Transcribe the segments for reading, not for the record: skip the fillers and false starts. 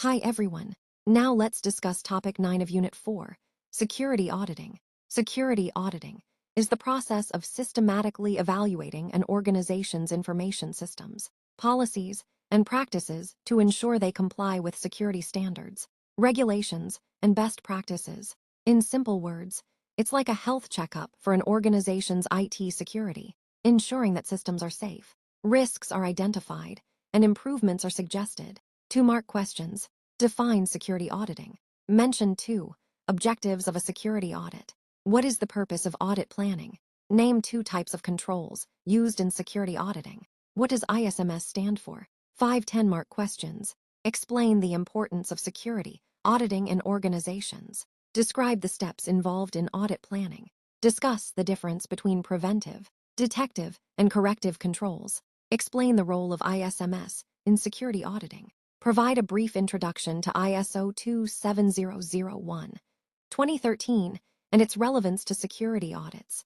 Hi everyone. Now let's discuss topic 9 of Unit 4, Security Auditing. Security auditing is the process of systematically evaluating an organization's information systems, policies, and practices to ensure they comply with security standards, regulations, and best practices. In simple words, it's like a health checkup for an organization's IT security, ensuring that systems are safe, risks are identified, and improvements are suggested. 2 mark questions. Define security auditing. Mention 2. Objectives of a security audit. What is the purpose of audit planning? Name 2 types of controls used in security auditing. What does ISMS stand for? 5 10-mark questions. Explain the importance of security auditing in organizations. Describe the steps involved in audit planning. Discuss the difference between preventive, detective, and corrective controls. Explain the role of ISMS in security auditing. Provide a brief introduction to ISO 27001, 2013, and its relevance to security audits.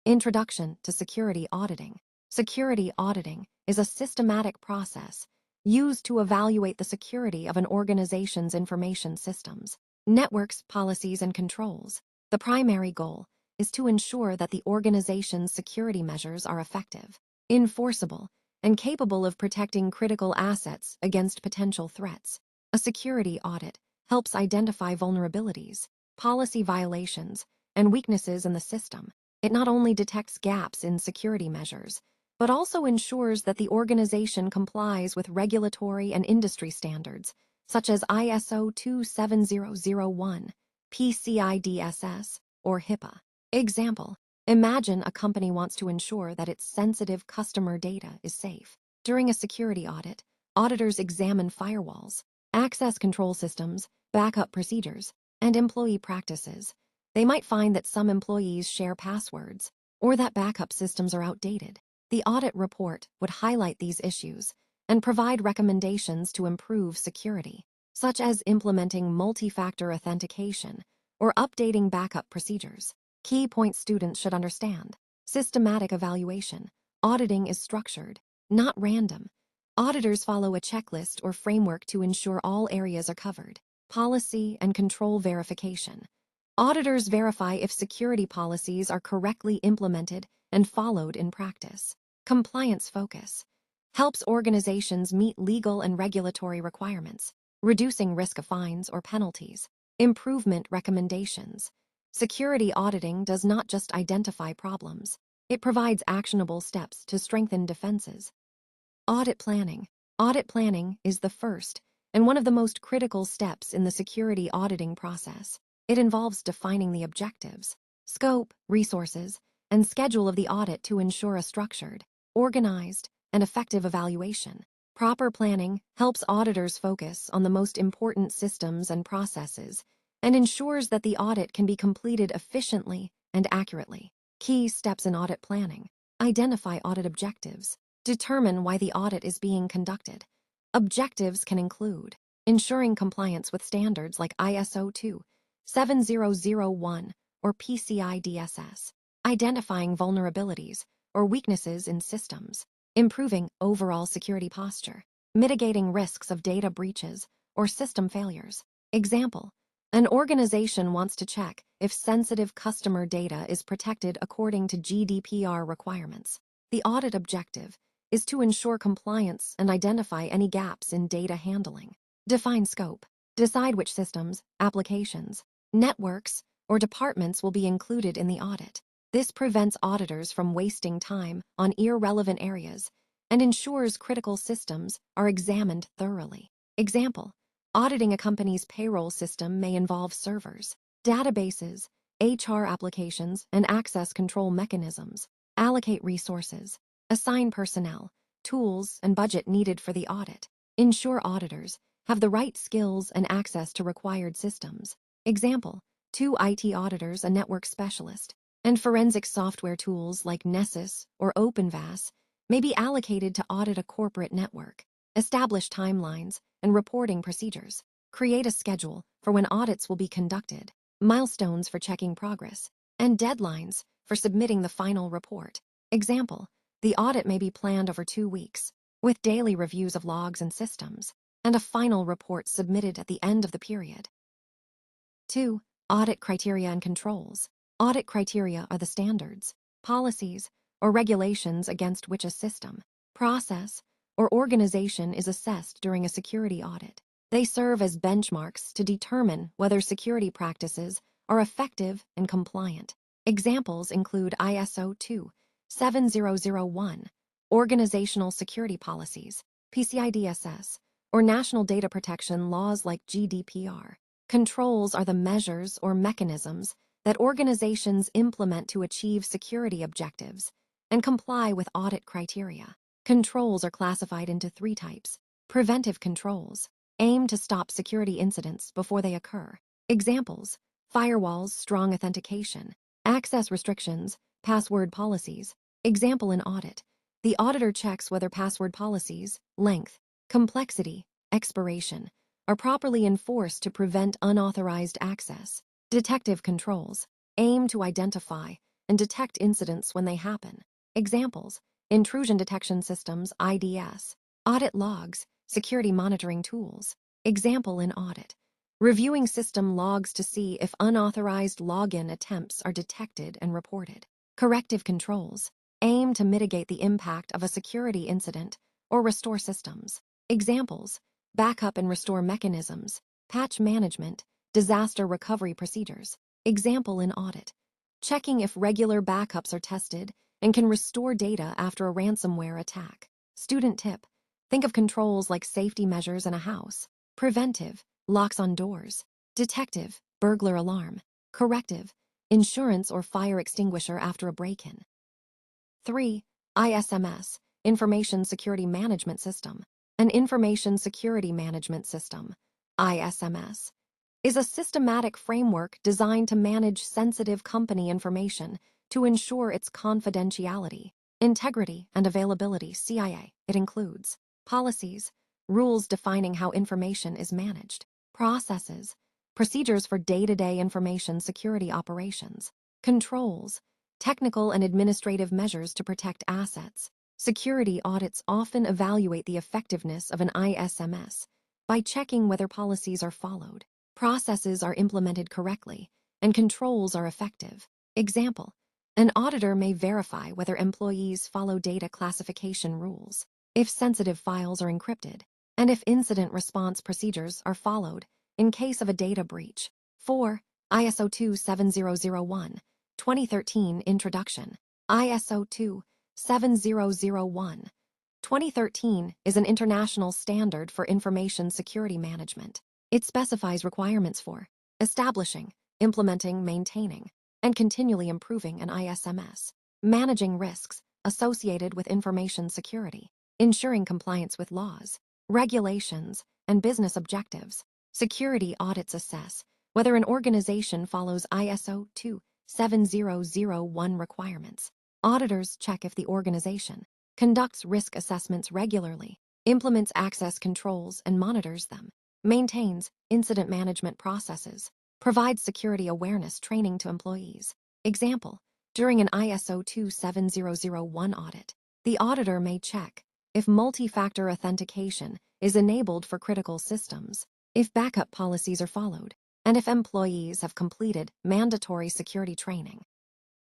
Introduction to security auditing. Security auditing is a systematic process used to evaluate the security of an organization's information systems, networks, policies, and controls. The primary goal is to ensure that the organization's security measures are effective, enforceable, and capable of protecting critical assets against potential threats. A security audit helps identify vulnerabilities, policy violations, and weaknesses in the system. It not only detects gaps in security measures, but also ensures that the organization complies with regulatory and industry standards, such as ISO 27001, PCI DSS, or HIPAA. Example: imagine a company wants to ensure that its sensitive customer data is safe. During a security audit, auditors examine firewalls, access control systems, backup procedures, and employee practices. They might find that some employees share passwords, or that backup systems are outdated. The audit report would highlight these issues and provide recommendations to improve security, such as implementing multi-factor authentication or updating backup procedures. Key points students should understand. Systematic evaluation. Auditing is structured, not random. Auditors follow a checklist or framework to ensure all areas are covered. Policy and control verification. Auditors verify if security policies are correctly implemented and followed in practice. Compliance focus. Helps organizations meet legal and regulatory requirements, reducing risk of fines or penalties. Improvement recommendations. Security auditing does not just identify problems, it provides actionable steps to strengthen defenses. Audit planning. Audit planning is the first and one of the most critical steps in the security auditing process. It involves defining the objectives, scope, resources, and schedule of the audit to ensure a structured, organized, and effective evaluation. Proper planning helps auditors focus on the most important systems and processes and ensures that the audit can be completed efficiently and accurately. Key steps in audit planning. Identify audit objectives. Determine why the audit is being conducted. Objectives can include ensuring compliance with standards like ISO 27001 or PCI DSS, identifying vulnerabilities or weaknesses in systems, improving overall security posture, mitigating risks of data breaches or system failures. Example: an organization wants to check if sensitive customer data is protected according to GDPR requirements. The audit objective is to ensure compliance and identify any gaps in data handling. Define scope. Decide which systems, applications, networks, or departments will be included in the audit. This prevents auditors from wasting time on irrelevant areas and ensures critical systems are examined thoroughly. Example: auditing a company's payroll system may involve servers, databases, HR applications, and access control mechanisms. Allocate resources. Assign personnel, tools, and budget needed for the audit. Ensure auditors have the right skills and access to required systems. Example: 2 IT auditors, a network specialist, and forensic software tools like Nessus or OpenVAS may be allocated to audit a corporate network. Establish timelines and reporting procedures. Create a schedule for when audits will be conducted, milestones for checking progress, and deadlines for submitting the final report. Example: the audit may be planned over 2 weeks, with daily reviews of logs and systems. and a final report submitted at the end of the period. 2. Audit criteria and controls. Audit criteria are the standards, policies, or regulations against which a system, process, or organization is assessed during a security audit. They serve as benchmarks to determine whether security practices are effective and compliant. Examples include ISO 27001, Organizational Security Policies, PCI DSS, or national data protection laws like GDPR. Controls are the measures or mechanisms that organizations implement to achieve security objectives and comply with audit criteria. Controls are classified into 3 types. Preventive controls aim to stop security incidents before they occur. Examples: firewalls, strong authentication, access restrictions, password policies. Example in audit: the auditor checks whether password policies, length, complexity, expiration, are properly enforced to prevent unauthorized access. Detective controls aim to identify and detect incidents when they happen. Examples: intrusion detection systems, IDS, audit logs, security monitoring tools. Example in audit: reviewing system logs to see if unauthorized login attempts are detected and reported. Corrective controls aim to mitigate the impact of a security incident or restore systems. Examples: backup and restore mechanisms, patch management, disaster recovery procedures. Example in audit: checking if regular backups are tested and can restore data after a ransomware attack. Student tip: think of controls like safety measures in a house. Preventive: locks on doors. Detective: burglar alarm. Corrective: insurance or fire extinguisher after a break-in. 3. ISMS, Information Security Management System. An Information Security Management System, ISMS, is a systematic framework designed to manage sensitive company information to ensure its confidentiality, integrity, and availability. CIA. It includes policies, rules defining how information is managed; processes, procedures for day-to-day information security operations; controls, technical and administrative measures to protect assets. Security audits often evaluate the effectiveness of an ISMS by checking whether policies are followed, processes are implemented correctly, and controls are effective. Example: an auditor may verify whether employees follow data classification rules, if sensitive files are encrypted, and if incident response procedures are followed in case of a data breach. 4. ISO 27001, 2013 Introduction. ISO 27001, 2013 is an international standard for information security management. It specifies requirements for establishing, implementing, maintaining, and continually improving an ISMS, managing risks associated with information security, ensuring compliance with laws, regulations, and business objectives. Security audits assess whether an organization follows ISO 27001 requirements. Auditors check if the organization conducts risk assessments regularly, implements access controls and monitors them, maintains incident management processes, provides security awareness training to employees. Example: during an ISO 27001 audit, the auditor may check if multi-factor authentication is enabled for critical systems, if backup policies are followed, and if employees have completed mandatory security training.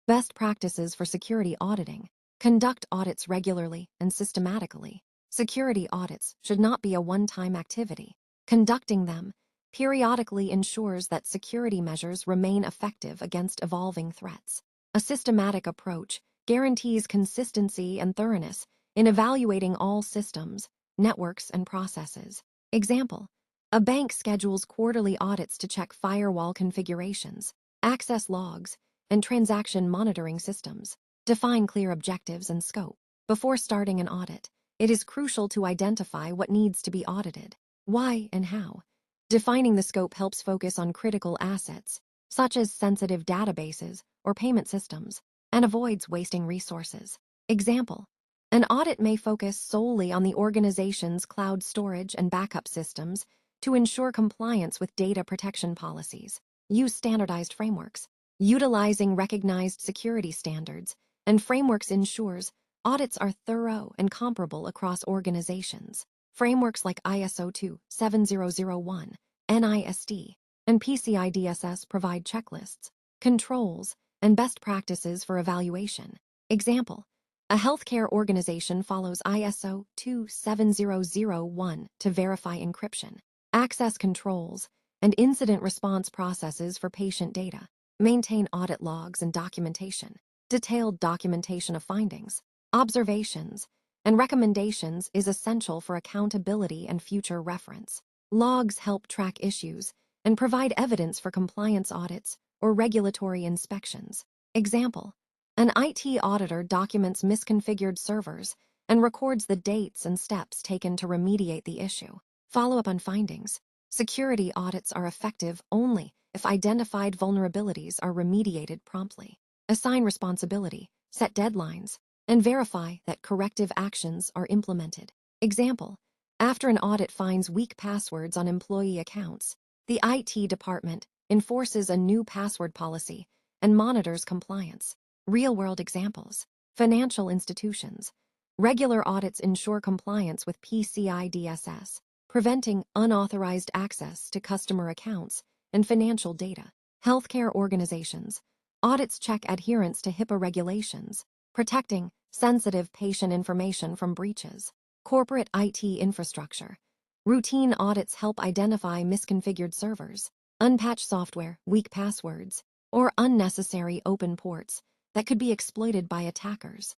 Best practices for security auditing: conduct audits regularly and systematically. Security audits should not be a one-time activity. Conducting them periodically ensures that security measures remain effective against evolving threats. A systematic approach guarantees consistency and thoroughness in evaluating all systems, networks, and processes. Example: a bank schedules quarterly audits to check firewall configurations, access logs, and transaction monitoring systems. Define clear objectives and scope. Before starting an audit, it is crucial to identify what needs to be audited, why, and how. Defining the scope helps focus on critical assets, such as sensitive databases or payment systems, and avoids wasting resources. Example: an audit may focus solely on the organization's cloud storage and backup systems to ensure compliance with data protection policies. Use standardized frameworks. Utilizing recognized security standards and frameworks ensures audits are thorough and comparable across organizations. Frameworks like ISO 27001, NIST, and PCI DSS provide checklists, controls, and best practices for evaluation. Example: a healthcare organization follows ISO 27001 to verify encryption, access controls, and incident response processes for patient data, maintain audit logs and documentation. Detailed documentation of findings, observations, and recommendations is essential for accountability and future reference. Logs help track issues and provide evidence for compliance audits or regulatory inspections. Example: an IT auditor documents misconfigured servers and records the dates and steps taken to remediate the issue. Follow up on findings. Security audits are effective only if identified vulnerabilities are remediated promptly. Assign responsibility, set deadlines, and verify that corrective actions are implemented. Example: after an audit finds weak passwords on employee accounts, the IT department enforces a new password policy and monitors compliance. Real-world examples: financial institutions. Regular audits ensure compliance with PCI DSS, preventing unauthorized access to customer accounts and financial data. Healthcare organizations. Audits check adherence to HIPAA regulations, protecting sensitive patient information from breaches. Corporate IT infrastructure. Routine audits help identify misconfigured servers, unpatched software, weak passwords, or unnecessary open ports that could be exploited by attackers.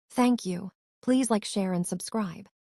Thank you. Please like, share, and subscribe.